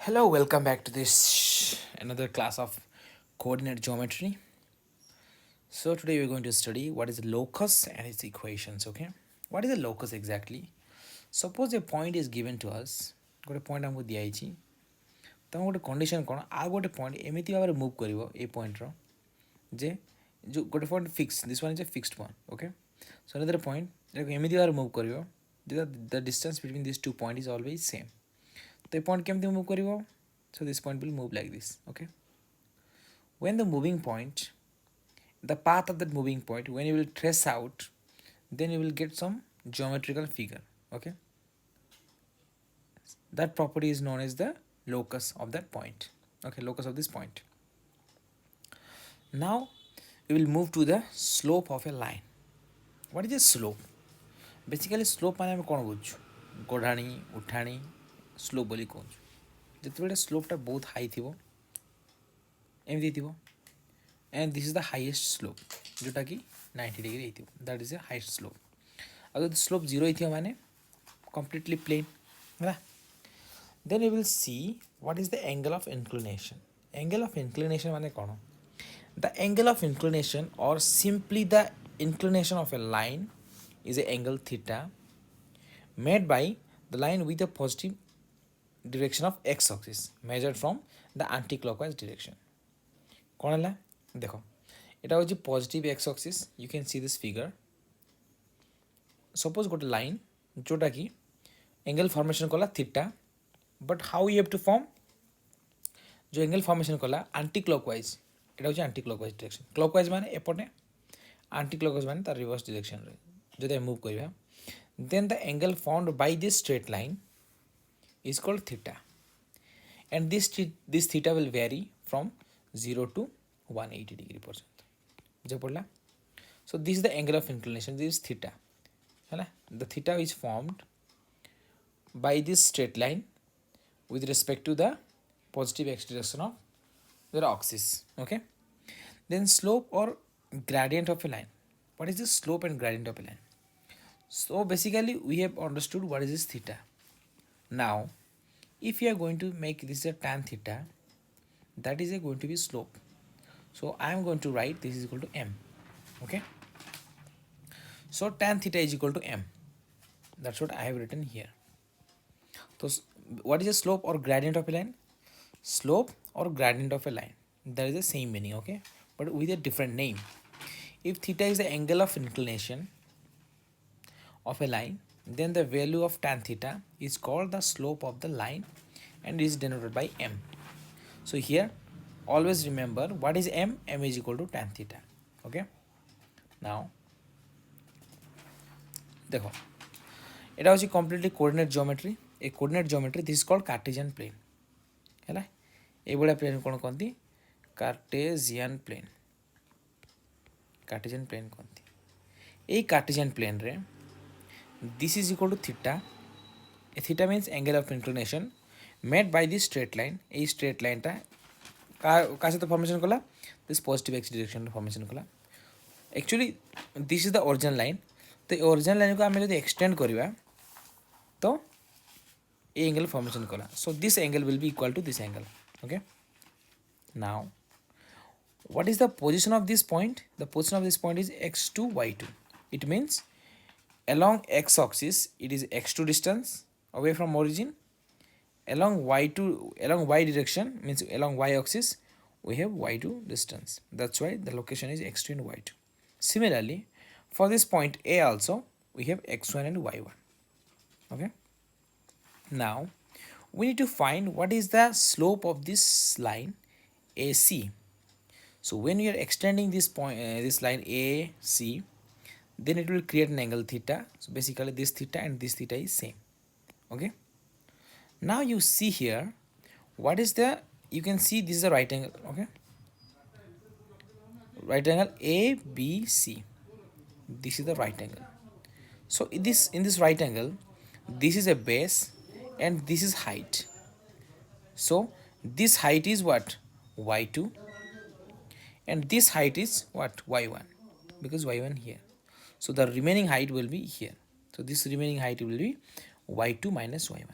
Hello, welcome back to this another class of coordinate geometry. So today we're going to study what is the locus and its equations. Okay, what is the locus exactly? Suppose a point is given to us. ଗୋଟେ point ଆମକୁ ଦିଆଯାଇଛି ତମେ ଗୋଟେ condition କ'ଣ ଆଉ ଗୋଟେ point ଏମିତି ଭାବରେ move କରିବ ଏ pointର ଯେ ଯେଉଁ ଗୋଟେ point fix, this one is a fixed one. Okay, so another point ଏଟାକୁ ଏମିତି ଭାବରେ move କରିବ ଯେ the distance between these two points is always same. ତ ଏ point କେମିତି move କରିବ? So this point will move like this. Okay, when the moving point, the path of that moving point, when you will trace out, then you will get some geometrical figure. Okay, that property is known as the locus of that point. Okay, locus of this point. Now we will move to the slope of a line. What is a slope? Basically slope माने हम कौन बुझु गोढ़ाणी उठाणी slope बोली कहूँ जिते स्लोपटा बहुत high थी एमती थी and this is the highest slope जोटा कि 90 डिग्री थी that is a highest slope अगर स्लोप 0 थी माने कंप्लीटली प्लेन है then you will see what is the angle of inclination माने कौन द एंगल ऑफ इंक्लिनेशन और simply the inclination of a line is a angle theta made by the line with a positive direction of x axis measured from the anti-clockwise direction. कौन है देखो এটা হচ্ছে positive x axis. You can see this figure. Suppose got a line जोटा कि angle formation कला theta, but how you have to form जो angle formation कला anti-clockwise এটা হচ্ছে anti-clockwise direction. Clockwise माने एपटे anti-clockwise माने तार reverse direction रे যদি মুভ করিবা then the angle formed by this straight line is called theta, and this theta will vary from 0 to 180 degree percent जो पड़ला. So this is the angle of inclination, this is theta है ना. The theta is formed by this straight line with respect to the positive x direction of the axis. Okay, then slope or gradient of a line. What is the slope and gradient of a line? So basically we have understood what is this theta. Now if you are going to make this a tan theta, that is going to be slope. So I am going to write this is equal to m. Okay, so tan theta is equal to m. That's what I have written here. So what is the slope or gradient of a line? Slope or gradient of a line, that is the same meaning. Okay, but with a different name. If theta is the angle of inclination of a line, then the value of tan theta is called the slope of the line and is denoted by m. So here always remember what is m. M is equal to tan theta. Okay, now देखो এটা হচ্ছে completely coordinate geometry. A coordinate geometry this is called Cartesian plane है ये बड़ा plane कौन कहती Cartesian plane. Cartesian plane कहती ये Cartesian plane रे this is equal to theta. A theta means angle of inclination made by this straight line. A straight line टा का से तो formation कला this positive x direction formation कला. Actually this is the original line. तो original line को हमें यदि extend करिवा तो a angle formation कला. So this angle will be equal to this angle. Okay, now what is the position of this point? The position of this point is x2 y2. It means along x axis it is x2 distance away from origin. Along y direction means along y axis we have y2 distance. That's why the location is x2 and y2. Similarly for this point a also we have x1 and y1. Okay, now we need to find what is the slope of this line AC. So when we are extending this point this line AC, then it will create an angle theta. So basically this theta and this theta is same. Okay, now you see here what is the, you can see this is a right angle. Okay, right angle ABC, this is the right angle. So in this right angle this is a base and this is height. So this height is what, y2, and this height is what, y1, because y1 here. So the remaining height will be here. So this remaining height will be y2 minus y1.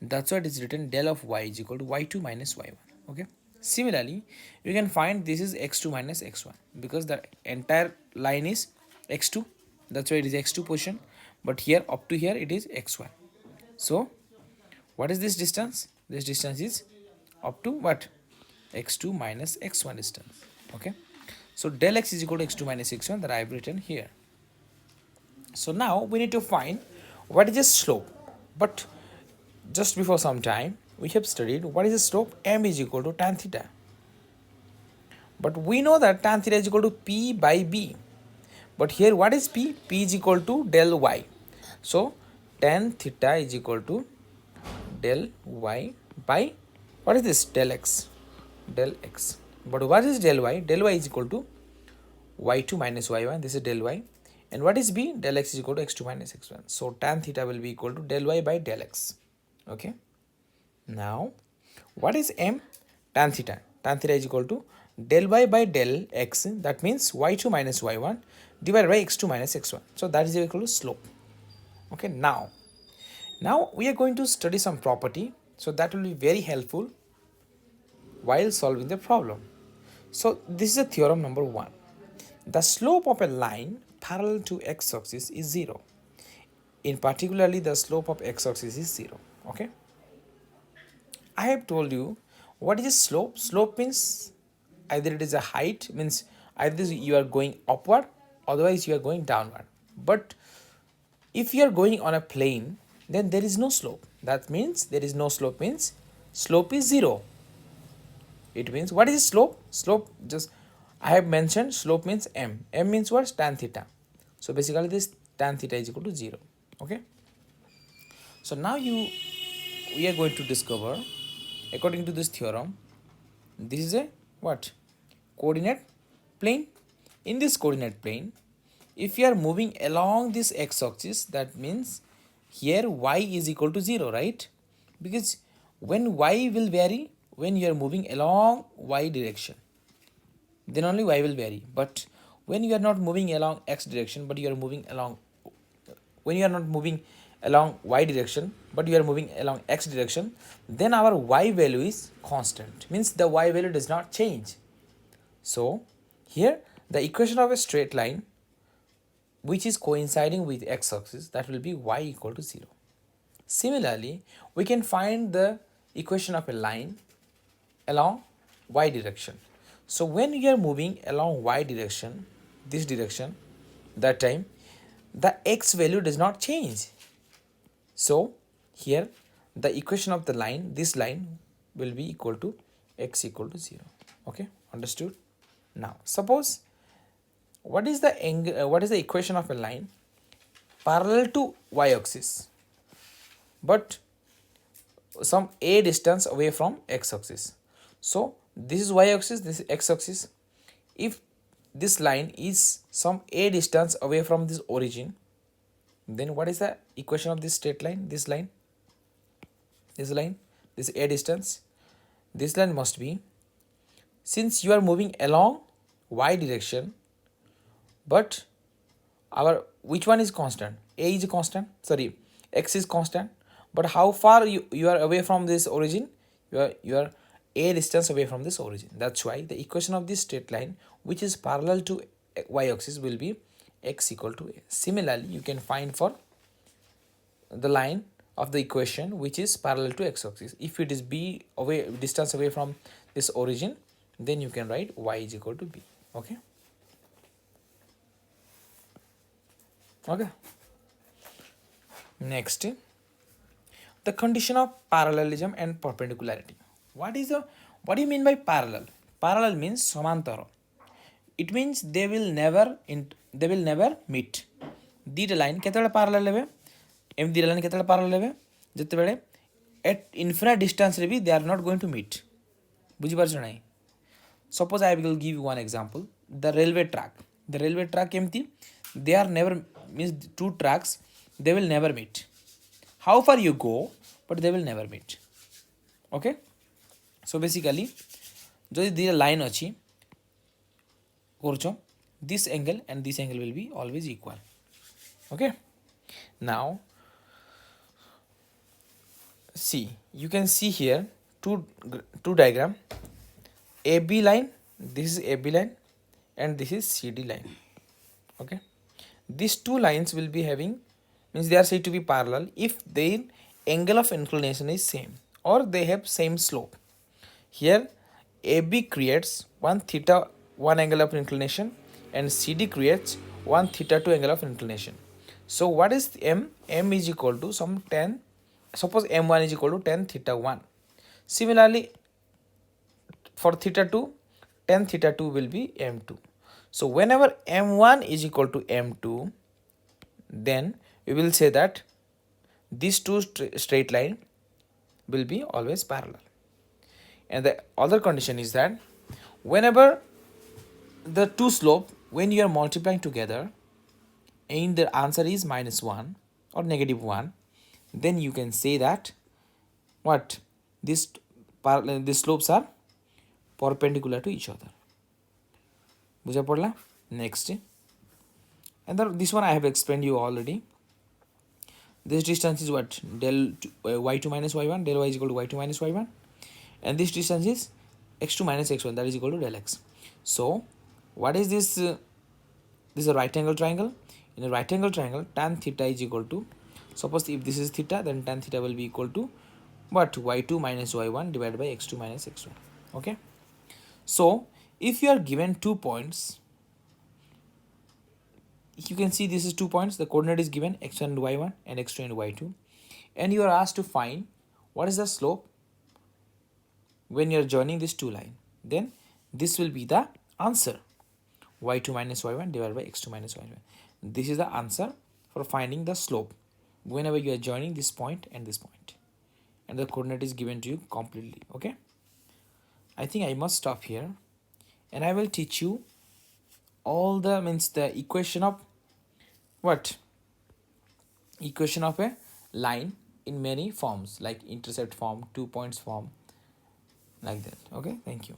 That's why it is written del of y is equal to y2 minus y1. Okay. Similarly, you can find this is x2 minus x1 because the entire line is x2. That's why it is x2 position. But here up to here it is x1. So what is this distance? This distance is up to what? X2 minus x1 distance. Okay. So del x is equal to x2 minus x1 that I have written here. So now we need to find what is the slope. But just before some time we have studied what is the slope. M is equal to tan theta. But we know that tan theta is equal to P by B. But here what is P? P is equal to del y. So tan theta is equal to del y by what is this? Del x. Del x. But what is del y? Del y is equal to y2 minus y1. This is del y. And what is b? Del x is equal to x2 minus x1. So tan theta will be equal to del y by del x. Okay. Now, what is m? Tan theta. Tan theta is equal to del y by del x. That means y2 minus y1 divided by x2 minus x1. So that is equal to slope. Okay. Now we are going to study some property. So that will be very helpful while solving the problem. So this is a theorem number 1. The slope of a line parallel to x-axis is 0. In particularly, the slope of x-axis is 0. Okay. I have told you what is a slope. Slope means either it is a height, means either you are going upward, otherwise you are going downward. But if you are going on a plane, then there is no slope. That means there is no slope means slope is 0. It means what is slope? Slope, just I have mentioned slope means m. M means what? Tan theta. So basically this tan theta is equal to 0. Okay. So now we are going to discover, according to this theorem, this is a what? Coordinate plane. In this coordinate plane, if you are moving along this x-axis, that means here y is equal to 0, right? Because when y will vary, when you are moving along y direction, then only y will vary. But when you are not moving along x direction, but you are moving along, when you are not moving along y direction, but you are moving along x direction, then our y value is constant, means the y value does not change. So here the equation of a straight line which is coinciding with x-axis, that will be y equal to 0. Similarly, we can find the equation of a line along y direction. So when you are moving along y direction, this direction, that time the x value does not change. So here the equation of the line, this line will be equal to x equal to 0. Okay, understood? Now suppose what is the angle, what is the equation of a line parallel to y-axis but some a distance away from x-axis. So this is y-axis, this is x-axis. If this line is some a distance away from this origin, then what is the equation of this straight line? This line, this a distance, this line must be, since you are moving along y direction, but our which one is constant? A is constant, sorry, x is constant, but how far you are away from this origin? You are a distance away from this origin. That's why the equation of this straight line which is parallel to y-axis will be x equal to a. Similarly, you can find for the line of the equation which is parallel to x-axis. If it is b away, distance away from this origin, then you can write y is equal to b. Okay. Okay. Next, the condition of parallelism and perpendicularity. What do you mean by parallel? Parallel means samantara. It means they will never meet. Dita line ketala parallel leve, em dita line ketala parallel leve, jetebele at infinite distance re they are not going to meet. Buji parchu nai. Suppose I will give you one example. The railway track empty, they are never, means two tracks, they will never meet. How far you go, but they will never meet. Okay. So basically, jodi dita line achi korcho, this angle and this angle will be always equal. Okay. Now see, you can see here two diagram, AB line, this is AB line and this is CD line. Okay, these two lines will be having, means they are said to be parallel if their angle of inclination is same or they have same slope. Here AB creates one theta one angle of inclination and CD creates one theta two angle of inclination. So what is M? M is equal to some 10, suppose M1 is equal to 10 theta 1. Similarly for theta 2, 10 theta 2 will be M2. So whenever M1 is equal to M2, then we will say that these two straight line will be always parallel. And the other condition is that whenever the two slope, when you are multiplying together and the answer is -1 or -1, then you can say that what these slopes are perpendicular to each other. বুঝা পড়লা? Next, and this one I have explained you already. This distance is what? Del y2 minus y1, del y is equal to y2 minus y1, and this distance is x2 minus x1, that is equal to del x. So what is this? This is a right angle triangle. In a right angle triangle, tan theta is equal to, suppose if this is theta, then tan theta will be equal to what? Y2 minus y1 divided by x2 minus x1. Okay, so if you are given 2 points, you can see this is 2 points, the coordinate is given x1 and y1 and x2 and y2, and you are asked to find what is the slope when you are joining this two line, then this will be the answer, y2 minus y1 divided by x2 minus y1. This is the answer for finding the slope whenever you are joining this point and this point, and the coordinate is given to you completely. Okay, I think I must stop here, and I will teach you all the the equation of what? Equation of a line in many forms, like intercept form, 2 points form, like that. Okay, thank you.